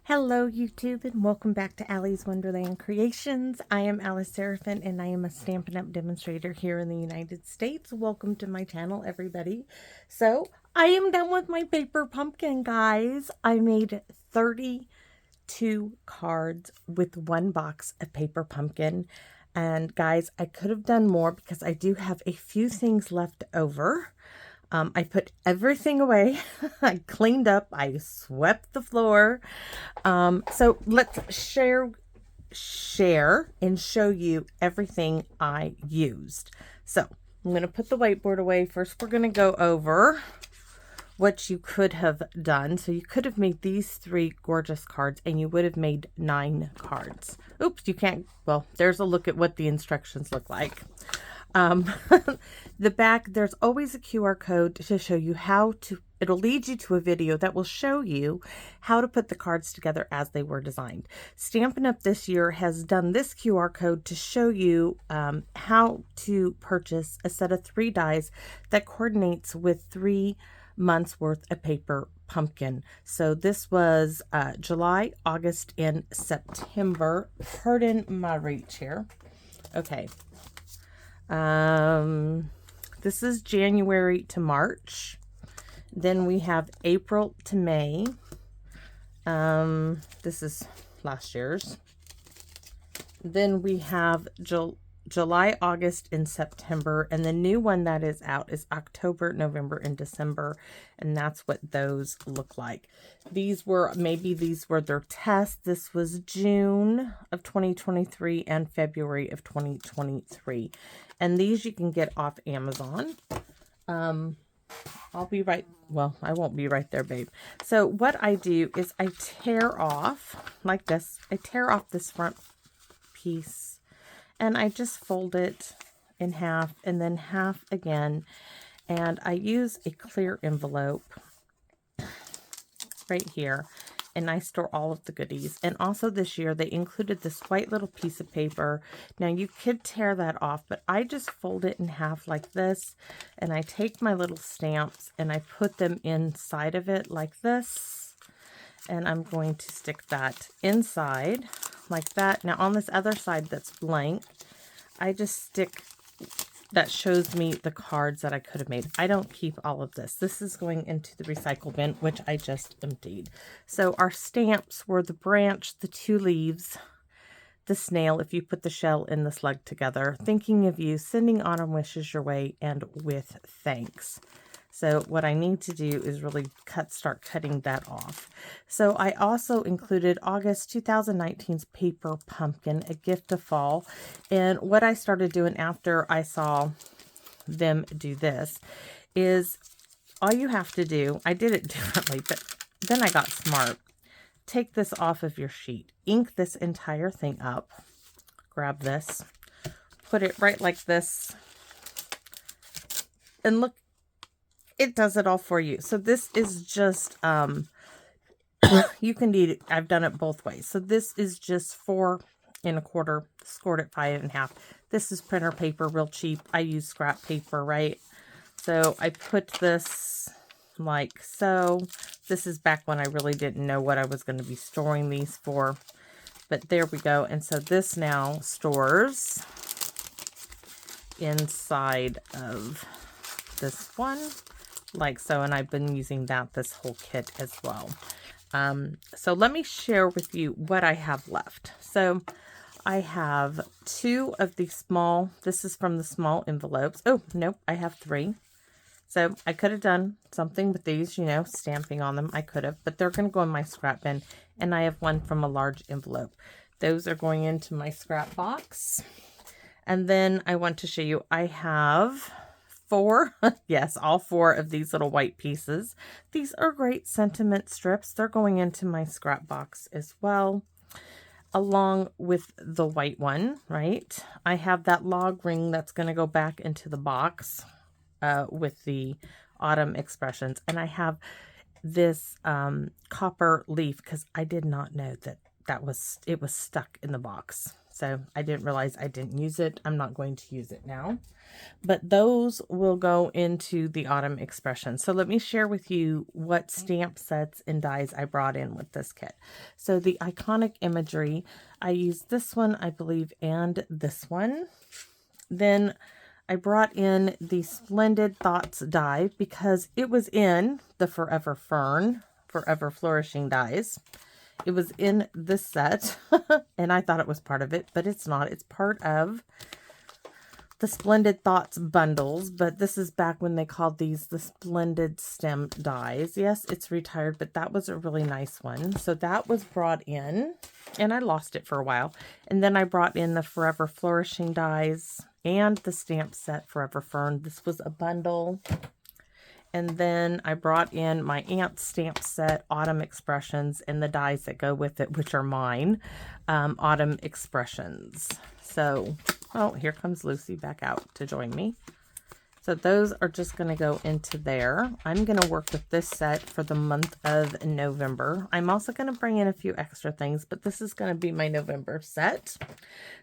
Hello YouTube and welcome back to Allie's Wonderland Creations. I am Alice Seraphin and I am a Stampin' Up! Demonstrator here in the United States. Welcome to my channel, everybody. So I am done with my paper pumpkin, guys. I made 32 cards with one box of paper pumpkin. And guys, I could have done more because I do have a few things left over. I put everything away. I cleaned up. I swept the floor. So let's share and show you everything I used. So I'm going to put the whiteboard away. First, we're going to go over what you could have done. So you could have made these 3 gorgeous cards and you would have made 9 cards. Oops, you can't. Well, there's a look at what the instructions look like. The back, there's always a QR code to show you how to, it'll lead you to a video that will show you how to put the cards together as they were designed. Stampin' Up! This year has done this QR code to show you how to purchase a set of 3 dies that coordinates with 3 months worth of paper pumpkin. So this was July, August, and September. Pardon my reach here. Okay. This is January to March. Then we have April to May. This is last year's. Then we have July, August, and September. And the new one that is out is October, November, and December. And that's what those look like. Maybe these were their tests. This was June of 2023 and February of 2023. And these you can get off Amazon. I'll be right, well, I won't be right there, babe. So what I do is I tear off like this. I tear off this front piece and I just fold it in half and then half again. And I use a clear envelope right here. And I store all of the goodies. And also this year, they included this white little piece of paper. Now, you could tear that off, but I just fold it in half like this. And I take my little stamps and I put them inside of it like this. And I'm going to stick that inside like that. Now, on this other side that's blank, I just stick, that shows me the cards that I could have made. I don't keep all of this. This is going into the recycle bin, which I just emptied. So our stamps were the branch, the 2 leaves, the snail, if you put the shell and the slug together, thinking of you, sending autumn wishes your way, and with thanks. So what I need to do is really start cutting that off. So I also included August 2019's Paper Pumpkin, A Gift of Fall. And what I started doing after I saw them do this is all you have to do, I did it differently, but then I got smart. Take this off of your sheet, ink this entire thing up, grab this, put it right like this, and look, it does it all for you. So this is just, you can do it. I've done it both ways. So this is just 4 1/4, scored at 5 1/2. This is printer paper, real cheap. I use scrap paper, right? So I put this like so. This is back when I really didn't know what I was going to be storing these for. But there we go. And so this now stores inside of this one, like so. And I've been using that this whole kit as well. So let me share with you what I have left. So I have 2 of the small, this is from the small envelopes. Oh, nope, I have 3. So I could have done something with these, you know, stamping on them. I could have, but they're going to go in my scrap bin. And I have 1 from a large envelope. Those are going into my scrap box. And then I want to show you, I have 4, yes, all 4 of these little white pieces. These are great sentiment strips. They're going into my scrap box as well, along with the white one, right? I have that log ring that's going to go back into the box with the autumn expressions. And I have this copper leaf because I did not know that it was stuck in the box. So I didn't realize I didn't use it. I'm not going to use it now. But those will go into the Autumn Expression. So let me share with you what stamp sets and dies I brought in with this kit. So the Iconic Imagery, I used this one, I believe, and this one. Then I brought in the Splendid Thoughts die because it was in the Forever Fern, Forever Flourishing dies. It was in this set, and I thought it was part of it, but it's not. It's part of the Splendid Thoughts bundles, but this is back when they called these the Splendid Stem dies. Yes, it's retired, but that was a really nice one. So that was brought in, and I lost it for a while. And then I brought in the Forever Flourishing dies and the stamp set Forever Fern. This was a bundle. And then I brought in my Ant stamp set, Autumn Expressions, and the dies that go with it, which are mine, Autumn Expressions. So, oh, here comes Lucy back out to join me. So those are just going to go into there. I'm going to work with this set for the month of November. I'm also going to bring in a few extra things, but this is going to be my November set.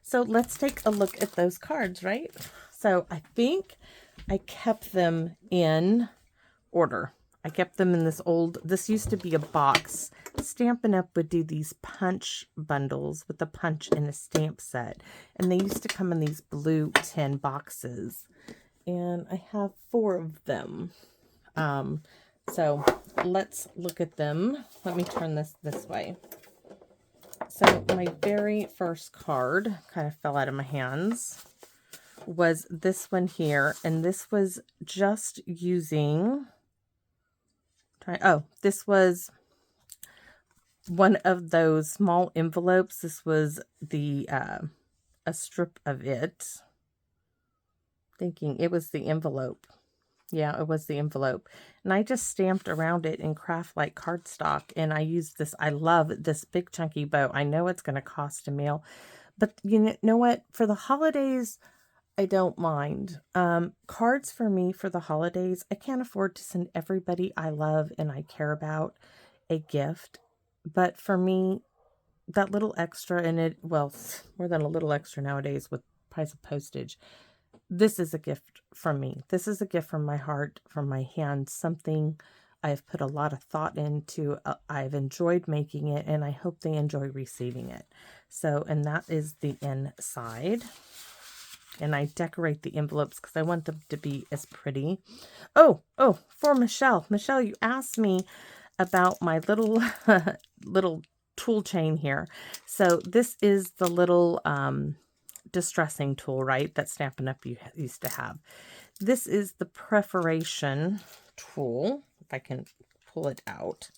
So let's take a look at those cards, right? So I think I kept them in order. I kept them in this used to be a box. Stampin' Up! Would do these punch bundles with the punch in a stamp set. And they used to come in these blue tin boxes. And I have 4 of them. So let's look at them. Let me turn this way. So my very first card kind of fell out of my hands. Was this one here. And this was just using... Oh, this was one of those small envelopes. This was the a strip of it. Thinking it was the envelope. Yeah, it was the envelope. And I just stamped around it in craft like cardstock. And I used this. I love this big chunky bow. I know it's going to cost a meal. But you know what? For the holidays, I don't mind. Cards for me for the holidays, I can't afford to send everybody I love and I care about a gift. But for me, that little extra in it, well, more than a little extra nowadays with price of postage, this is a gift from me. This is a gift from my heart, from my hand, something I've put a lot of thought into. I've enjoyed making it, and I hope they enjoy receiving it. So, and that is the inside. And I decorate the envelopes because I want them to be as pretty. Oh, for Michelle. Michelle, you asked me about my little little tool chain here. So this is the little distressing tool, right? That Stampin' Up! Used to have. This is the perforation tool, if I can pull it out.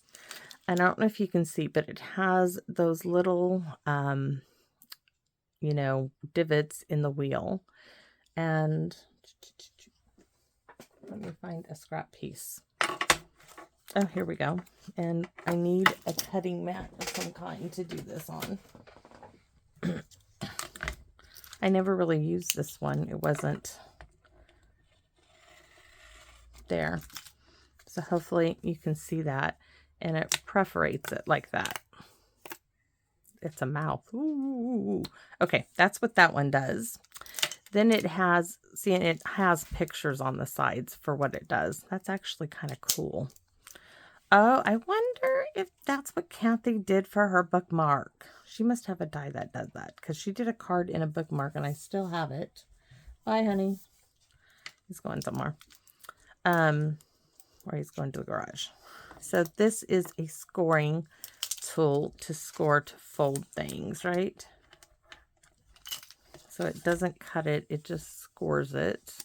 And I don't know if you can see, but it has those little, you know, divots in the wheel. And let me find a scrap piece. Oh, here we go. And I need a cutting mat of some kind to do this on. I never really used this one. It wasn't there. So hopefully you can see that. And it perforates it like that. It's a mouth. Ooh. Okay, that's what that one does. Then it has, see, it has pictures on the sides for what it does. That's actually kind of cool. Oh, I wonder if that's what Kathy did for her bookmark. She must have a die that does that because she did a card in a bookmark and I still have it. Bye, honey. He's going somewhere. Or he's going to the garage. So this is a scoring tool to score to fold things, right? So it doesn't cut it, it just scores it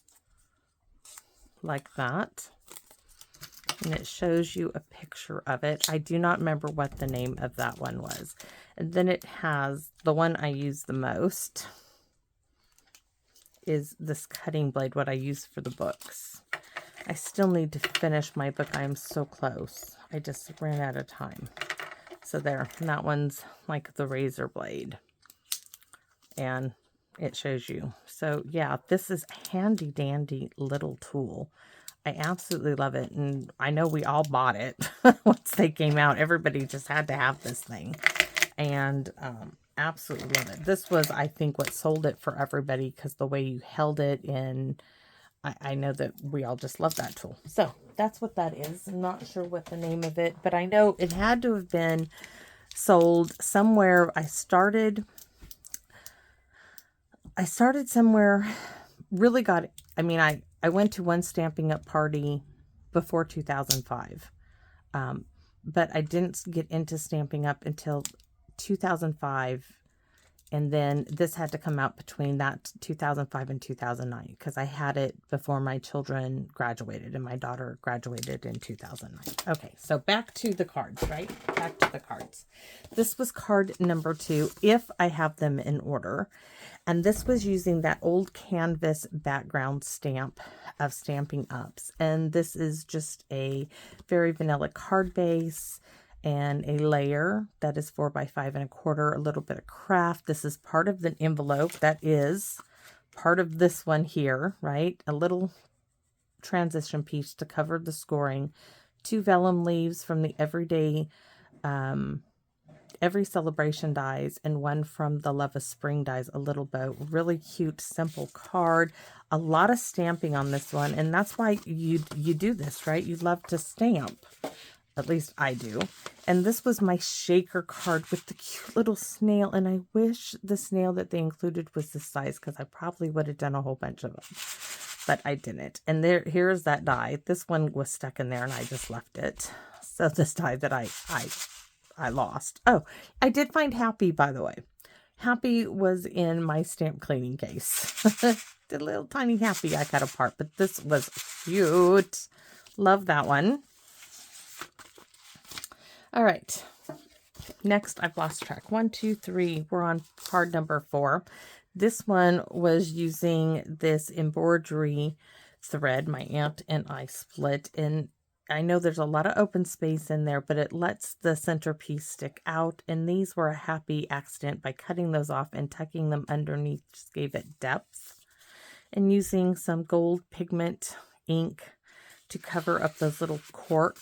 like that. And it shows you a picture of it. I do not remember what the name of that one was. And then it has, the one I use the most is this cutting blade, what I use for the books. I still need to finish my book. I am so close. I just ran out of time. So there, and that one's like the razor blade. And it shows you. So yeah, this is a handy dandy little tool. I absolutely love it. And I know we all bought it once they came out. Everybody just had to have this thing. and absolutely love it. This was, I think, what sold it for everybody, because the way you held it in, I know that we all just love that tool. So that's what that is. I'm not sure what the name of it, but I know it had to have been sold somewhere. I started somewhere, really got, I mean, I went to one Stampin' Up! Party before 2005. But I didn't get into Stampin' Up! Until 2005. And then this had to come out between that 2005 and 2009, because I had it before my children graduated, and my daughter graduated in 2009. Okay, so back to the cards, right? Back to the cards. This was card number 2, if I have them in order. And this was using that old canvas background stamp of Stampin' Ups. And this is just a very vanilla card base and a layer that is 4 by 5 1/4, a little bit of craft. This is part of the envelope that is part of this one here, right? A little transition piece to cover the scoring, 2 vellum leaves from the Everyday Every Celebration dies, and 1 from the Love of Spring dies, a little bow. Really cute, simple card. A lot of stamping on this one, and that's why you do this, right? You love to stamp. At least I do. And this was my shaker card with the cute little snail. And I wish the snail that they included was this size, because I probably would have done a whole bunch of them. But I didn't. And here's that die. This one was stuck in there and I just left it. So this die that I lost. Oh, I did find Happy, by the way. Happy was in my stamp cleaning case. The little tiny Happy I cut apart. But this was cute. Love that one. All right, next, I've lost track. 1, 2, 3. We're on card number 4. This one was using this embroidery thread my aunt and I split. And I know there's a lot of open space in there, but it lets the centerpiece stick out. And these were a happy accident. By cutting those off and tucking them underneath, just gave it depth. And using some gold pigment ink to cover up those little cork,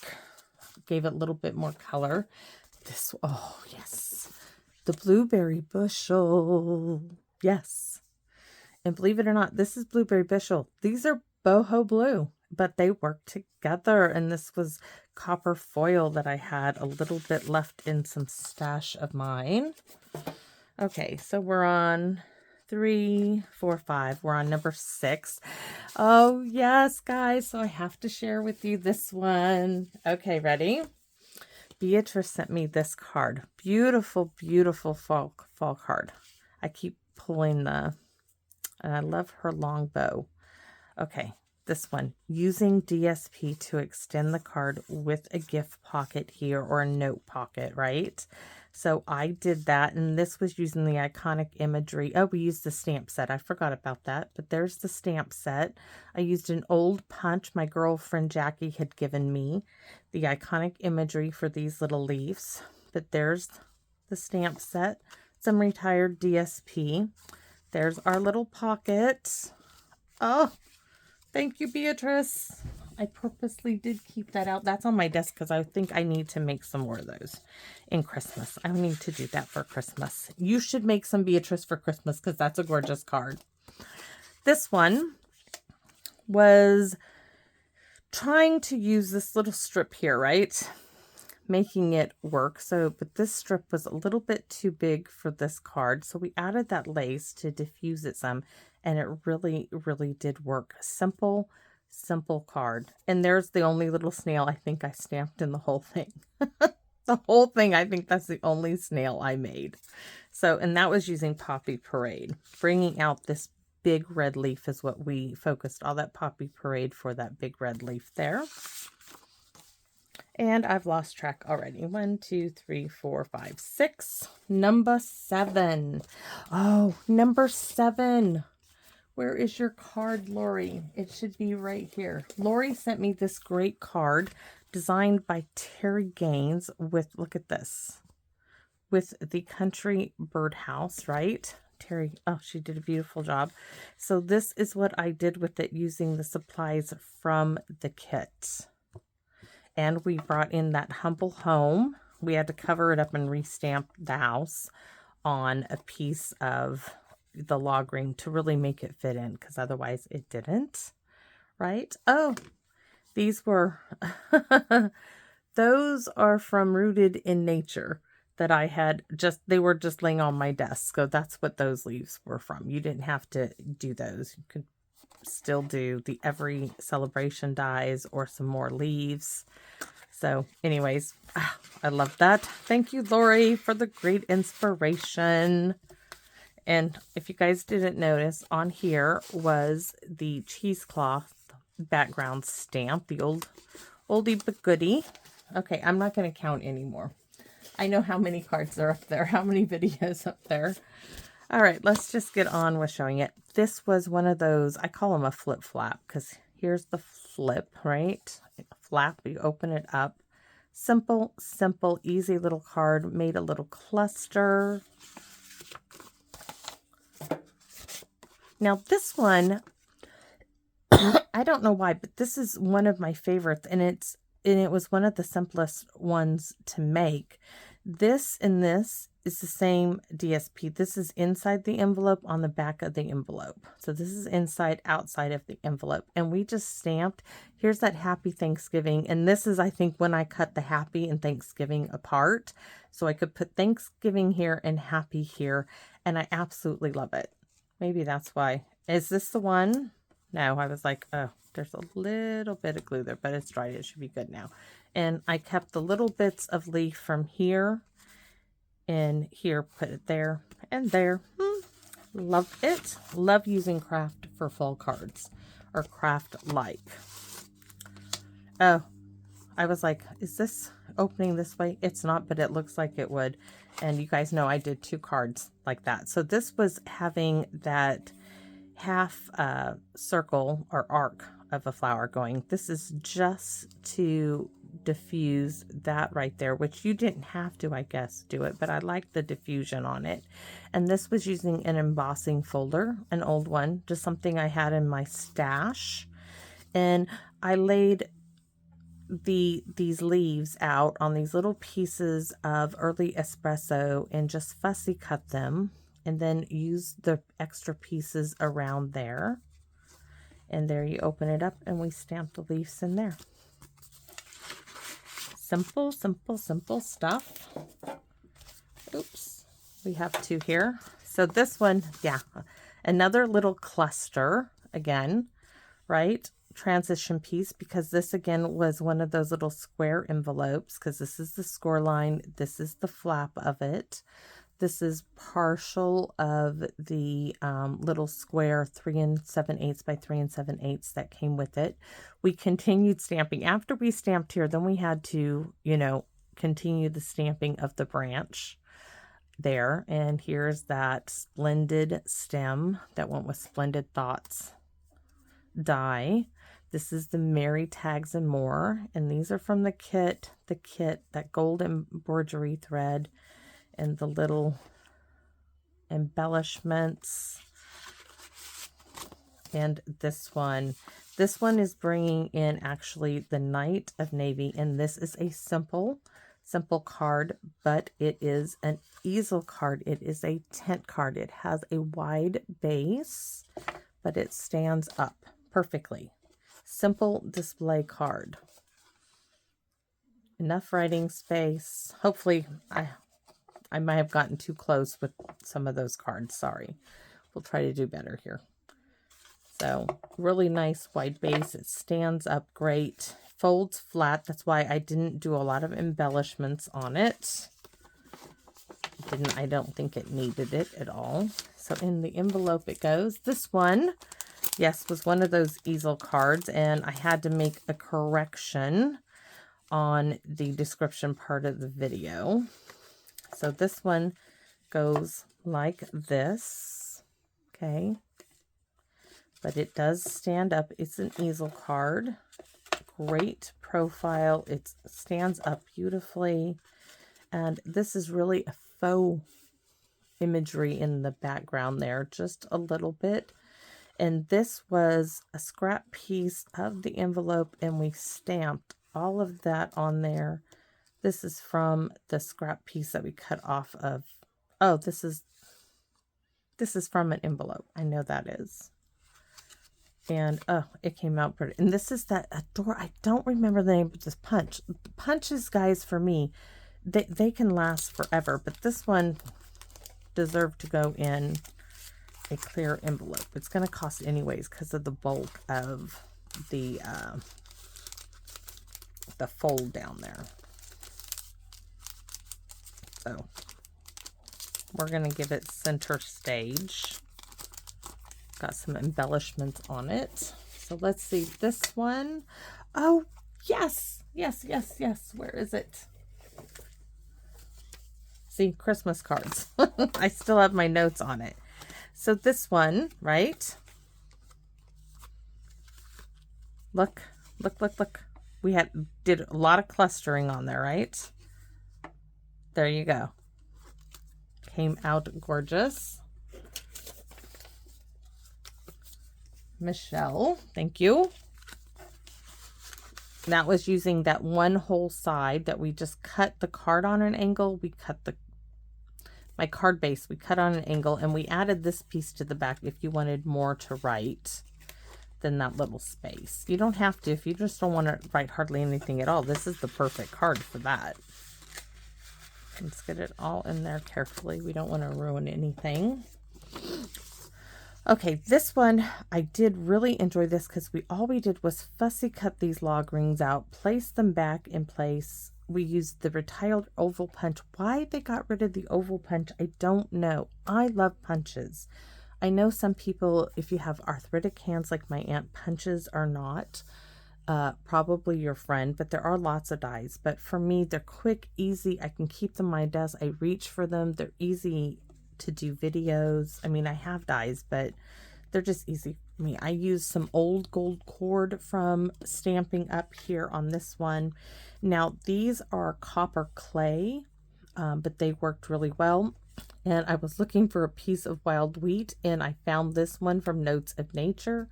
gave it a little bit more color. This, oh yes, the blueberry bushel, yes. And believe it or not, this is blueberry bushel. These are boho blue, but they work together. And this was copper foil that I had a little bit left in some stash of mine. Okay, so we're on 3, 4, 5. We're on number 6. Oh, yes, guys. So I have to share with you this one. Okay, ready? Beatrice sent me this card. Beautiful, beautiful fall card. I keep pulling and I love her long bow. Okay, this one. Using DSP to extend the card with a gift pocket here, or a note pocket, right? So I did that, and this was using the iconic imagery. Oh, we used the stamp set. I forgot about that, but there's the stamp set. I used an old punch my girlfriend Jackie had given me, the iconic imagery for these little leaves. But there's the stamp set, some retired DSP. There's our little pocket. Oh, thank you, Beatrice. I purposely did keep that out. That's on my desk because I think I need to make some more of those in Christmas. I need to do that for Christmas. You should make some, Beatrice, for Christmas, because that's a gorgeous card. This one was trying to use this little strip here, right? Making it work. So, but this strip was a little bit too big for this card. So we added that lace to diffuse it some, and it really, really did work. Simple card. And there's the only little snail I think I stamped in the whole thing. The whole thing, I think that's the only snail I made. So, and that was using Poppy Parade. Bringing out this big red leaf is what we focused all that Poppy Parade for, that big red leaf there. And I've lost track already. 1, 2, 3, 4, 5, 6. Number 7. Oh, number 7. Where is your card, Lori? It should be right here. Lori sent me this great card designed by Terry Gaines with, look at this, with the Country Birdhouse, right? Terry, oh, she did a beautiful job. So this is what I did with it using the supplies from the kit. And we brought in that Humble Home we had to cover it up and restamp the house on a piece of the log ring to really make it fit in, because otherwise it didn't, right? Oh, these were, those are from Rooted in Nature that I had they were just laying on my desk. So that's what those leaves were from. You didn't have to do those. You could still do the Every Celebration dies or some more leaves. So anyways, I love that. Thank you, Lori, for the great inspiration. And if you guys didn't notice, on here was the cheesecloth background stamp, the oldie but goodie. Okay, I'm not going to count anymore. I know how many cards are up there, how many videos up there. All right, let's just get on with showing it. This was one of those, I call them a flip flap, because here's the flip, right? Flap, you open it up. Simple, simple, easy little card. Made a little cluster. Now this one, I don't know why, but this is one of my favorites, and it was one of the simplest ones to make. This and this is the same DSP. This is inside the envelope on the back of the envelope. So this is inside, outside of the envelope. And we just stamped, here's that Happy Thanksgiving. And this is, I think, when I cut the Happy and Thanksgiving apart. So I could put Thanksgiving here and Happy here. And I absolutely love it. Maybe that's why. Is this the one? No, I was like, oh, there's a little bit of glue there, but it's dried. It should be good now. And I kept the little bits of leaf from here and here, put it there and there. Love it. Love using craft for fall cards, or craft like. Oh, I was like, is this opening this way? It's not, but it looks like it would. And you guys know I did 2 cards like that. So this was having that half circle or arc of a flower going. This is just to diffuse that right there, which you didn't have to, I guess, do it, but I like the diffusion on it. And this was using an embossing folder, an old one, just something I had in my stash. And I laid these leaves out on these little pieces of early espresso and just fussy cut them, and then use the extra pieces around there. And there you open it up and we stamp the leaves in there. Simple, simple, simple stuff. Oops, we have 2 here. So this one, yeah, another little cluster again, right? Transition piece, because this again was one of those little square envelopes, because this is the score line, this is the flap of it. This is partial of the little square 3 7/8 by 3 7/8 that came with it. We continued stamping. After we stamped here, then we had to, you know, continue the stamping of the branch there. And here's that splendid stem that went with Splendid Thoughts die. This is the Merry Tags and More. And these are from the kit, that gold embroidery thread, and the little embellishments. And this one is bringing in actually the Knight of Navy, and this is a simple card, but it is an easel card. It is a tent card. It has a wide base, but it stands up perfectly. Simple display card. Enough writing space. Hopefully, I might have gotten too close with some of those cards. Sorry. We'll try to do better here. So, really nice wide base. It stands up great. Folds flat. That's why I didn't do a lot of embellishments on it. I don't think it needed it at all. So, in the envelope it goes. This one, yes, was one of those easel cards, and I had to make a correction on the description part of the video. So this one goes like this, okay, but it does stand up. It's an easel card. Great profile. It stands up beautifully, and this is really a faux imagery in the background there, just a little bit. And this was a scrap piece of the envelope, and we stamped all of that on there. This is from the scrap piece that we cut off of. Oh, this is from an envelope. I know that is. And oh, it came out pretty. And this is that adore. I don't remember the name of this punch. Punches, guys, for me, they can last forever. But this one deserved to go in a clear envelope. It's going to cost anyways because of the bulk of the fold down there. So we're going to give it center stage. Got some embellishments on it. So let's see this one. Oh, yes. Yes, yes, yes. Where is it? See, Christmas cards. I still have my notes on it. So this one, right? Look, look, look, look. We did a lot of clustering on there, right? There you go. Came out gorgeous. Michelle, thank you. That was using that one whole side that we just cut the card on an angle. We cut my card base, we cut on an angle, and we added this piece to the back if you wanted more to write than that little space. You don't have to if you just don't want to write hardly anything at all. This is the perfect card for that. Let's get it all in there carefully. We don't want to ruin anything. Okay, this one, I did really enjoy this because all we did was fussy cut these log rings out, place them back in place. We used the retired oval punch. Why they got rid of the oval punch, I don't know. I love punches. I know some people, if you have arthritic hands like my aunt, punches are not probably your friend, but there are lots of dies. But for me, they're quick, easy. I can keep them on my desk. I reach for them. They're easy to do videos. I mean, I have dies, but they're just easy for me. I use some old gold cord from Stampin' Up here on this one. Now, these are copper clay, but they worked really well. And I was looking for a piece of wild wheat, and I found this one from Notes of Nature.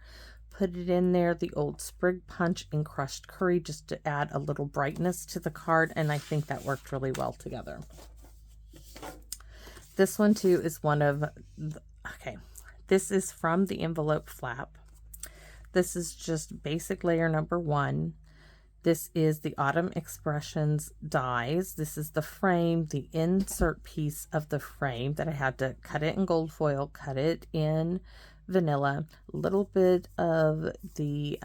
Put it in there, the old sprig punch and crushed curry, just to add a little brightness to the card, and I think that worked really well together. This one too is one of okay, this is from the envelope flap. This is just basic layer number 1. This is the Autumn Expressions dies. This is the frame, the insert piece of the frame that I had to cut it in gold foil, cut it in vanilla, a little bit of the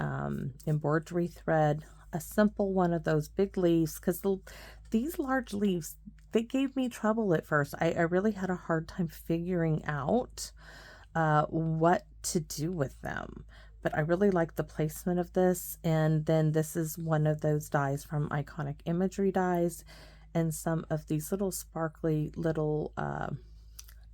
embroidery thread, a simple one of those big leaves, because these large leaves, they gave me trouble at first. I really had a hard time figuring out what to do with them. But I really like the placement of this. And then this is one of those dies from Iconic Imagery Dies. And some of these little sparkly little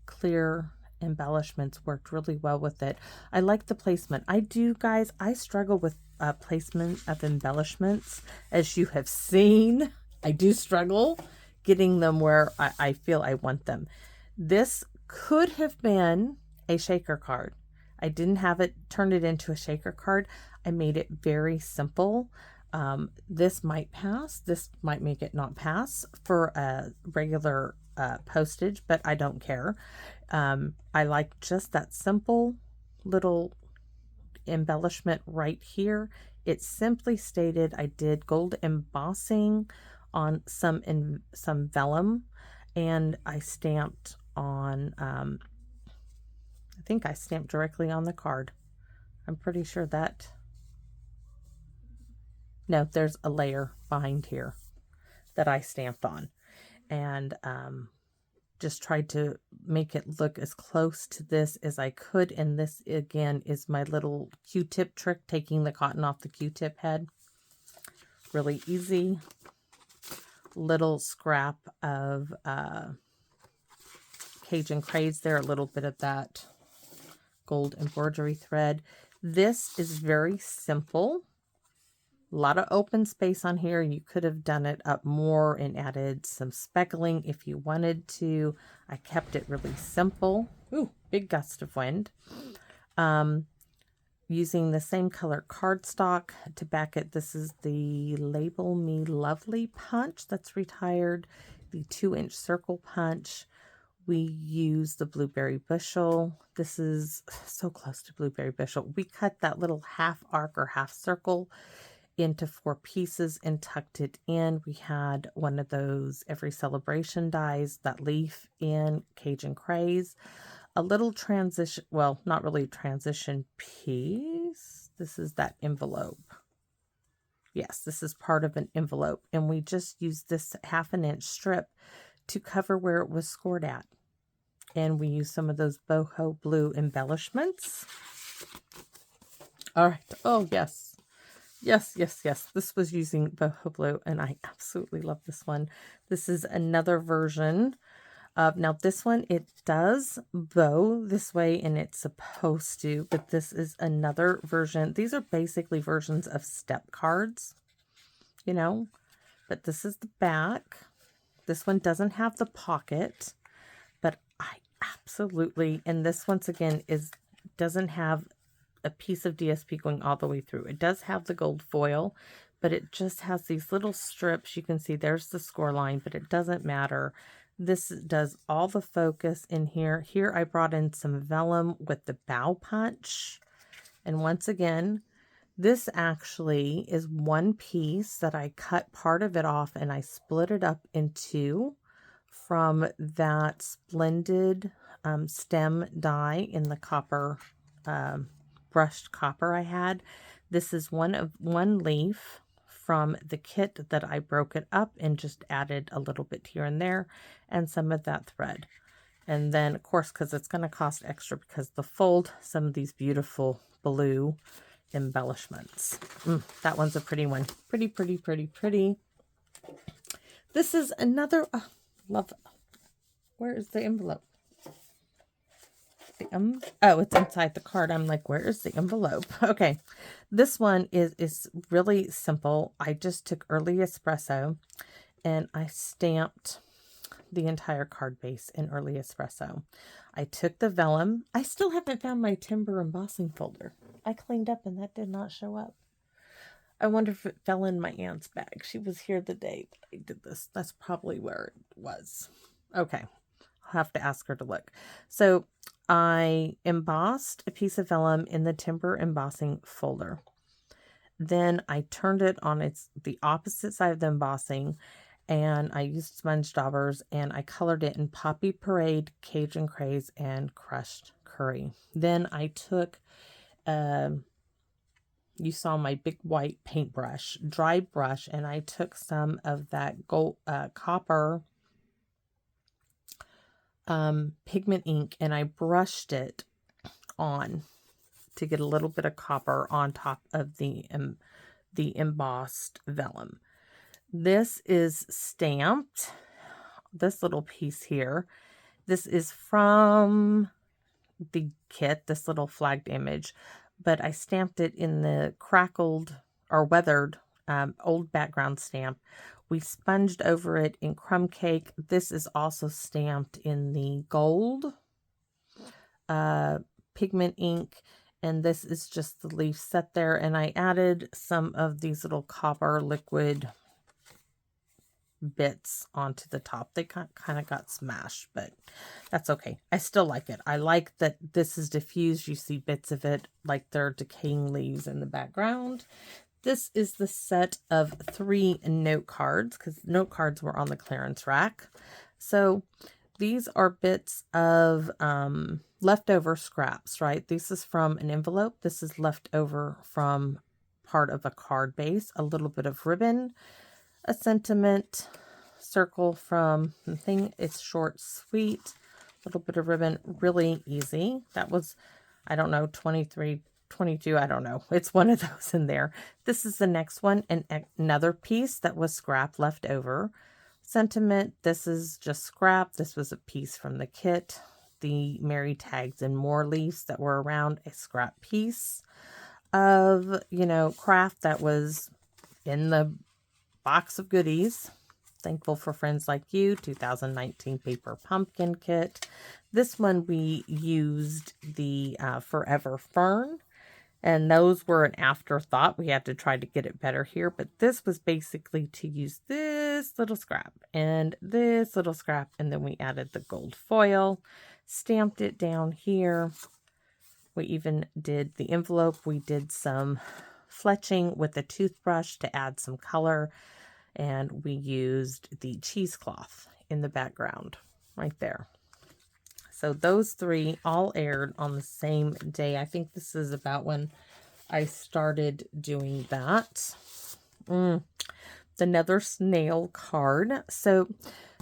clear embellishments worked really well with it. I like the placement. I do, guys. I struggle with placement of embellishments. As you have seen, I do struggle getting them where I feel I want them. This could have been a shaker card. I didn't have it, turned it into a shaker card. I made it very simple. This might pass. This might make it not pass for a regular postage, but I don't care. I like just that simple little embellishment right here. It's simply stated I did gold embossing on some vellum, and I stamped on I think I stamped directly on the card. I'm pretty sure that no, there's a layer behind here that I stamped on, and just tried to make it look as close to this as I could. And this again is my little Q-tip trick, taking the cotton off the Q-tip head. Really easy. Little scrap of Cajun Crades there, a little bit of that gold embroidery thread. This is very simple. A lot of open space on here. You could have done it up more and added some speckling if you wanted to. I kept it really simple. Ooh, big gust of wind. using the same color cardstock to back it. This is the Label Me Lovely punch that's retired, the 2-inch circle punch. We use the Blueberry Bushel. This is so close to Blueberry Bushel. We cut that little half arc or half circle into 4 pieces and tucked it in. We had one of those Every Celebration dies, that leaf in Cajun Craze. A little transition, well, not really a transition piece. This is that envelope. Yes, this is part of an envelope. And we just used this 1/2 inch strip to cover where it was scored at. And we use some of those boho blue embellishments. All right. Oh, yes. Yes. This was using boho blue, and I absolutely love this one. This is another version of, now this one, it does bow this way, and it's supposed to, but this is another version. These are basically versions of step cards, you know, but this is the back. This one doesn't have the pocket, but I absolutely, and this once again doesn't have a piece of DSP going all the way through. It does have the gold foil, but it just has these little strips. You can see there's the score line, but it doesn't matter. This does all the focus in here. Here I brought in some vellum with the bow punch. And once again, this actually is one piece that I cut part of it off and I split it up in 2 from that Splendid stem die in the copper, brushed copper I had. This is one leaf from the kit that I broke it up and just added a little bit here and there and some of that thread. And then, of course, because it's going to cost extra because the fold, some of these beautiful blue embellishments. That one's a pretty one. Pretty. This is another, love. Where is the envelope? Oh, it's inside the card. I'm like, where is the envelope? Okay. This one is really simple. I just took Early Espresso and I stamped the entire card base in Early Espresso. I took the vellum. I still haven't found my timber embossing folder. I cleaned up and that did not show up. I wonder if it fell in my aunt's bag. She was here the day that I did this. That's probably where it was. Okay. I'll have to ask her to look. So I embossed a piece of vellum in the timber embossing folder. Then I turned it on the opposite side of the embossing, and I used sponge daubers and I colored it in Poppy Parade, Cajun Craze, and Crushed Curry. Then I took, you saw my big white paintbrush, dry brush, and I took some of that gold, copper pigment ink, and I brushed it on to get a little bit of copper on top of the embossed vellum. This is stamped, this little piece here. This is from the kit, this little flagged image, but I stamped it in the crackled or weathered old background stamp. We sponged over it in crumb cake. This is also stamped in the gold pigment ink, and this is just the leaf set there, and I added some of these little copper liquid bits onto the top. They kind of got smashed, but that's okay. I still like it. I like that this is diffused. You see bits of it like they're decaying leaves in the background. This is the set of 3 note cards because note cards were on the clearance rack. So these are bits of leftover scraps, right? This is from an envelope. This is leftover from part of a card base, a little bit of ribbon, a sentiment circle from the thing. It's short, sweet, a little bit of ribbon, really easy. That was, I don't know, 23, 22, I don't know. It's one of those in there. This is the next one, and another piece that was scrap left over. Sentiment, this is just scrap. This was a piece from the kit. The Mary Tags and More leaves that were around, a scrap piece of, craft that was in the box of goodies. Thankful for Friends Like You, 2019 paper pumpkin kit. This one we used the Forever Fern, And those were an afterthought. We had to try to get it better here. But this was basically to use this little scrap and this little scrap. And then we added the gold foil, stamped it down here. We even did the envelope. We did some fletching with a toothbrush to add some color. And we used the cheesecloth in the background right there. So those three all aired on the same day. I think this is about when I started doing that. Another snail card. So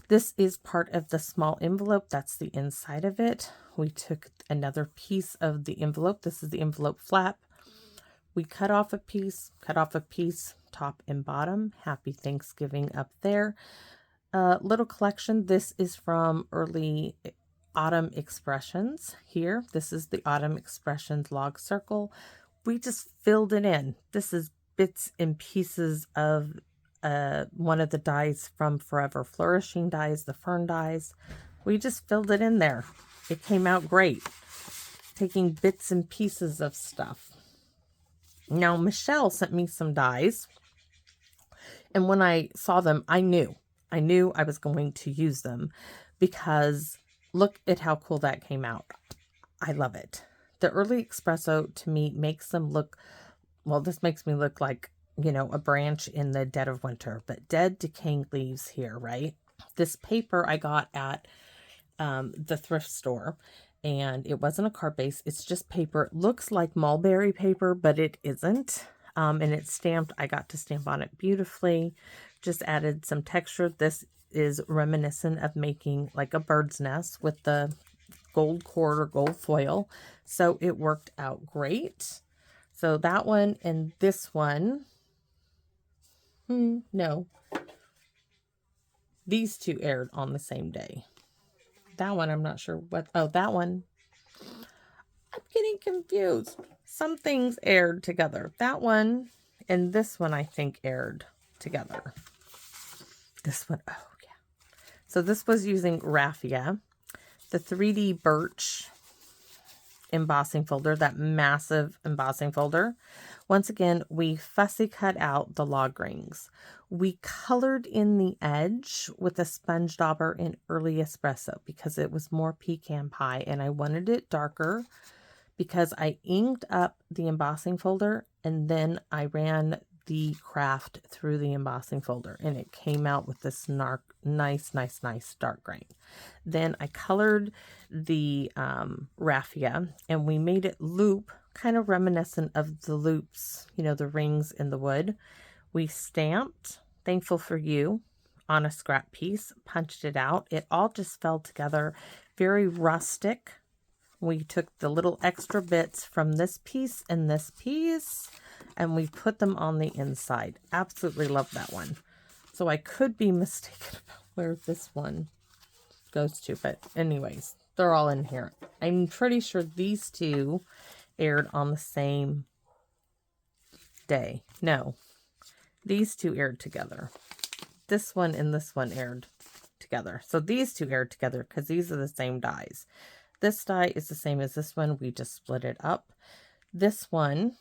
this is part of the small envelope. That's the inside of it. We took another piece of the envelope. This is the envelope flap. We cut off a piece, top and bottom. Happy Thanksgiving up there. Little collection. This is from early Autumn Expressions here. This is the Autumn Expressions log circle. We just filled it in. This is bits and pieces of one of the dies from Forever Flourishing dies, the fern dies. We just filled it in there. It came out great. Taking bits and pieces of stuff. Now, Michelle sent me some dies. And when I saw them, I knew I was going to use them because look at how cool that came out. I love it. The Early Espresso to me makes them look, well, this makes me look like, you know, a branch in the dead of winter, but dead decaying leaves here, right? This paper I got at the thrift store, and it wasn't a card base. It's just paper. It looks like mulberry paper, but it isn't. And it's stamped. I got to stamp on it beautifully. Just added some texture. This is reminiscent of making like a bird's nest with the gold cord or gold foil. So it worked out great. So that one and this one. No. These two aired on the same day. That one, I'm not sure what. Oh, that one. I'm getting confused. Some things aired together. That one and this one, I think, aired together. This one, oh yeah. So this was using raffia, the 3D birch embossing folder, that massive embossing folder. Once again, we fussy cut out the log rings. We colored in the edge with a sponge dauber in Early Espresso because it was more pecan pie and I wanted it darker because I inked up the embossing folder and then I ran the craft through the embossing folder and it came out with this nice dark grain. Then I colored the raffia and we made it loop, kind of reminiscent of the loops, you know, the rings in the wood. We stamped Thankful for You on a scrap piece, punched it out. It all just fell together, very rustic. We took the little extra bits from this piece and this piece, and we put them on the inside. Absolutely love that one. So I could be mistaken about where this one goes to, but anyways, they're all in here. I'm pretty sure these two aired on the same day. No, these two aired together. This one and this one aired together. So these two aired together because these are the same dies. This die is the same as this one. We just split it up. This one,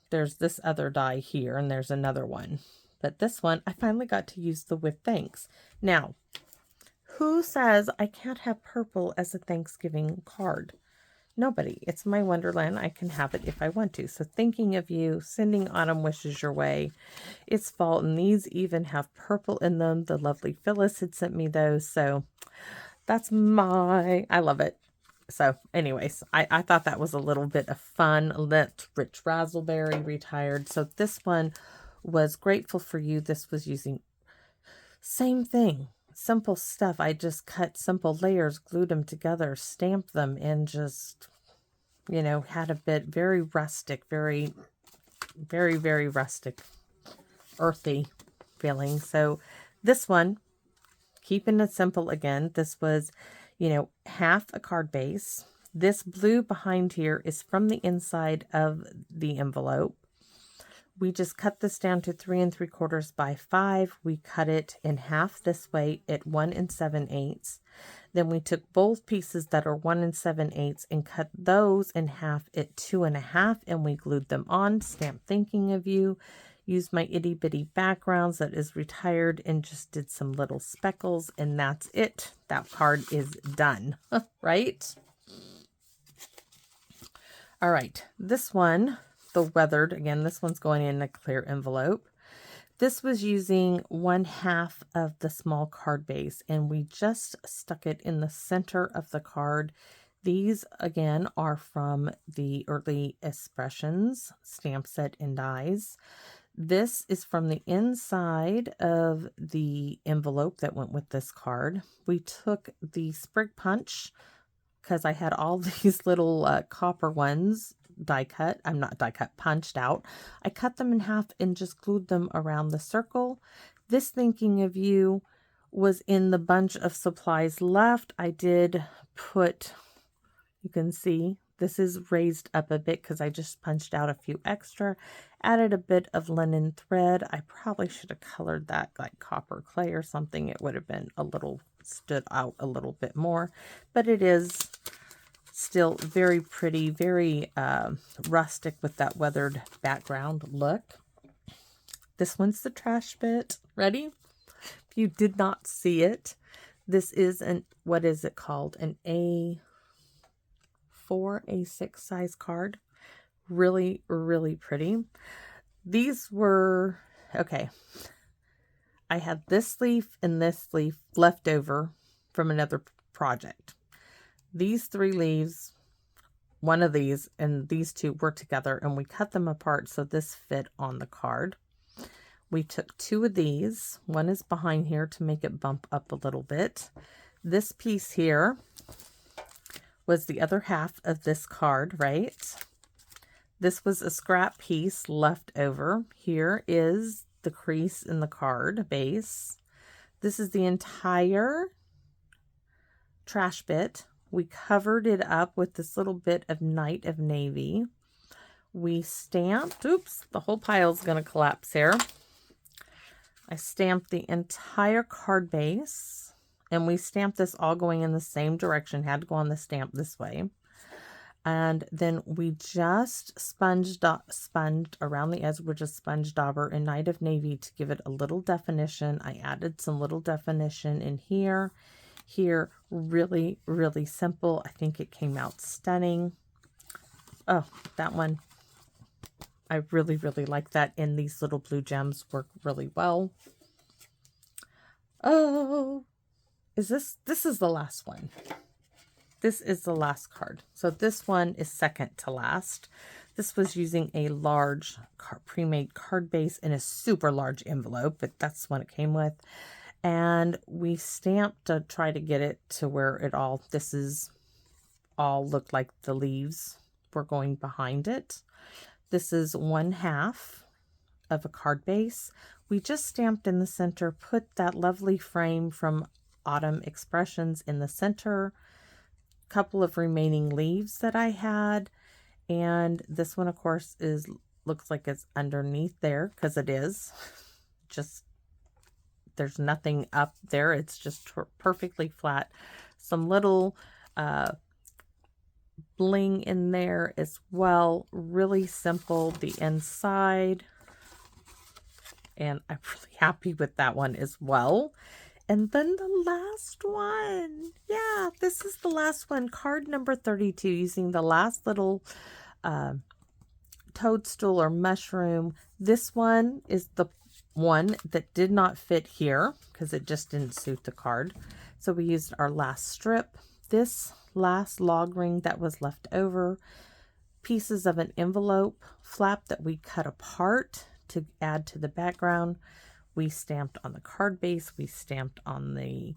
there's this other die here, and there's another one. But this one, I finally got to use the With Thanks. Now, who says I can't have purple as a Thanksgiving card? Nobody. It's my Wonderland. I can have it if I want to. So thinking of you, sending autumn wishes your way. It's fall, and these even have purple in them. The lovely Phyllis had sent me those. So that's I love it. So anyways, I thought that was a little bit of fun. Let Rich Razzleberry retired. So this one was Grateful for You. This was using same thing. Simple stuff. I just cut simple layers, glued them together, stamped them, and just, you know, had a bit very rustic, very rustic, earthy feeling. So this one, keeping it simple again, this was, you know, half a card base. This blue behind here is from the inside of the envelope. We just cut this down to 3 3/4 by 5. We cut it in half this way at 1 7/8. Then we took both pieces that are 1 7/8 and cut those in half at 2 1/2, and we glued them on. Stamp thinking of you. Used my itty bitty backgrounds that is retired and just did some little speckles, and that's it. That card is done, right? All right, this one, the weathered, again, this one's going in a clear envelope. This was using 1/2 of the small card base, and we just stuck it in the center of the card. These, again, are from the Early Expressions stamp set and dies. This is from the inside of the envelope that went with this card. We took the sprig punch, because I had all these little copper ones die cut. I'm not die cut, punched out. I cut them in half and just glued them around the circle. This thinking of you was in the bunch of supplies left. I did put, you can see, this is raised up a bit because I just punched out a few extra. Added a bit of linen thread. I probably should have colored that like copper clay or something. It would have been a little, stood out a little bit more. But it is still very pretty, very rustic with that weathered background look. This one's the trash bit. Ready? If you did not see it, this is an, what is it called? An A4, A6 size card. Really, really pretty. These were, okay, I had this leaf and this leaf left over from another project. These 3 leaves, one of these and these 2 were together, and we cut them apart so this fit on the card. We took 2 of these. One is behind here to make it bump up a little bit. This piece here was the other half of this card, right? This was a scrap piece left over. Here is the crease in the card base. This is the entire trash bit. We covered it up with this little bit of Night of Navy. We stamped, oops, the whole pile's going to collapse here. I stamped the entire card base, and we stamped this all going in the same direction, had to go on the stamp this way. And then we just sponged around the edge with a sponge dauber in Night of Navy to give it a little definition. I added some little definition in here. Here, really, really simple. I think it came out stunning. Oh, that one. I really, really like that. And these little blue gems work really well. Oh, is this is the last one. This is the last card. So this one is second to last. This was using a large pre-made card base in a super large envelope, but that's what it came with. And we stamped to try to get it to where it all, this is all looked like the leaves were going behind it. This is 1/2 of a card base. We just stamped in the center, put that lovely frame from Autumn Expressions in the center, couple of remaining leaves that I had, and this one of course is looks like it's underneath there because it is just, there's nothing up there, it's just perfectly flat. Some little bling in there as well, really simple. The inside, and I'm really happy with that one as well. And then the last one. Yeah, this is the last one. Card number 32, using the last little toadstool or mushroom. This one is the one that did not fit here because it just didn't suit the card. So we used our last strip. This last log ring that was left over. Pieces of an envelope flap that we cut apart to add to the background. We stamped on the card base. We stamped on the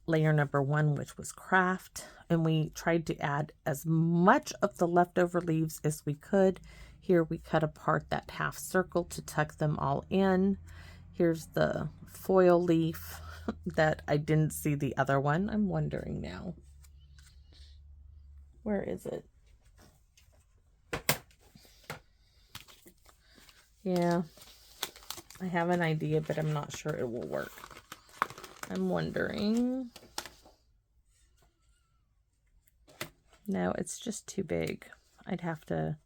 layer number 1, which was craft. And we tried to add as much of the leftover leaves as we could. Here we cut apart that half circle to tuck them all in. Here's the foil leaf that I didn't see the other one. I'm wondering now. Where is it? Yeah. I have an idea, but I'm not sure it will work. I'm wondering. No, it's just too big. I'd have to.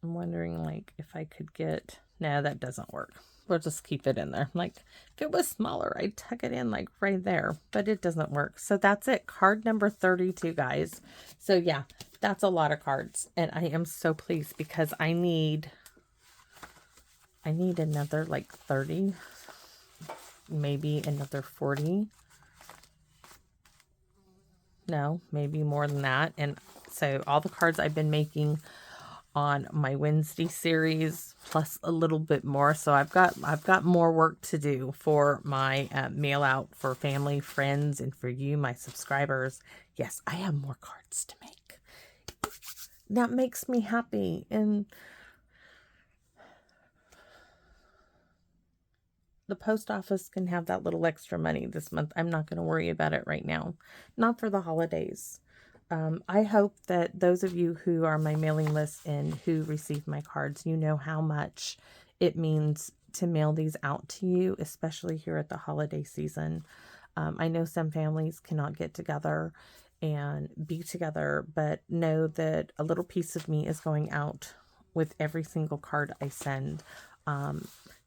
I'm wondering, like, if I could get. No, that doesn't work. We'll just keep it in there. Like, if it was smaller, I'd tuck it in, like, right there. But it doesn't work. So that's it. Card number 32, guys. So, yeah, that's a lot of cards. And I am so pleased because I need another, like, 30. Maybe another 40. No, maybe more than that. And so all the cards I've been making on my Wednesday series plus a little bit more. So I've got more work to do for my mail out for family, friends, and for you, my subscribers. Yes, I have more cards to make. That makes me happy. And the post office can have that little extra money this month. I'm not going to worry about it right now. Not for the holidays. I hope that those of you who are my mailing list and who receive my cards, you know how much it means to mail these out to you, especially here at the holiday season. I know some families cannot get together and be together, but know that a little piece of me is going out with every single card I send.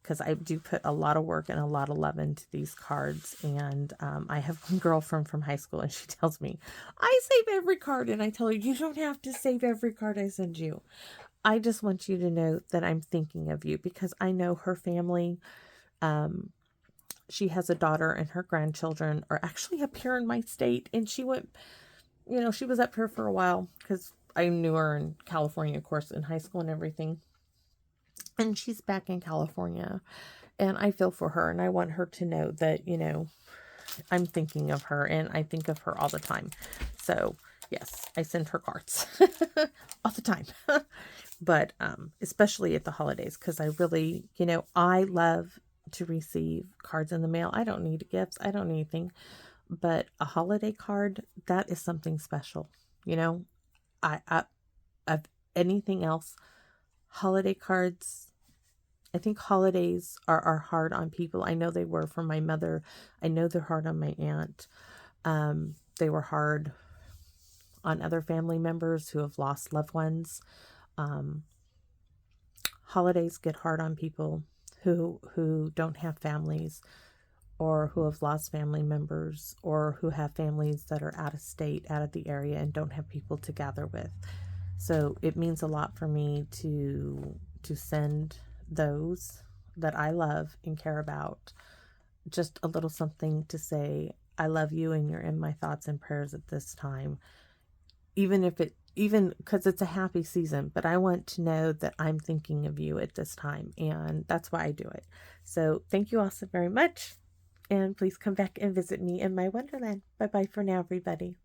Because I do put a lot of work and a lot of love into these cards. And I have one girlfriend from high school, and she tells me, I save every card. And I tell her, you don't have to save every card I send you. I just want you to know that I'm thinking of you because I know her family. She has a daughter, and her grandchildren are actually up here in my state. And she went, she was up here for a while because I knew her in California, of course, in high school and everything. And she's back in California, and I feel for her, and I want her to know that, I'm thinking of her, and I think of her all the time. So, yes, I send her cards all the time. But especially at the holidays, because I really, I love to receive cards in the mail. I don't need gifts. I don't need anything. But a holiday card, that is something special. I of anything else, holiday cards, I think holidays are hard on people. I know they were for my mother. I know they're hard on my aunt. They were hard on other family members who have lost loved ones. Holidays get hard on people who don't have families, or who have lost family members, or who have families that are out of state, out of the area, and don't have people to gather with. So it means a lot for me to send those that I love and care about just a little something to say, I love you and you're in my thoughts and prayers at this time. Even because it's a happy season, but I want to know that I'm thinking of you at this time, and that's why I do it. So thank you all so very much, and please come back and visit me in my wonderland. Bye bye for now, everybody.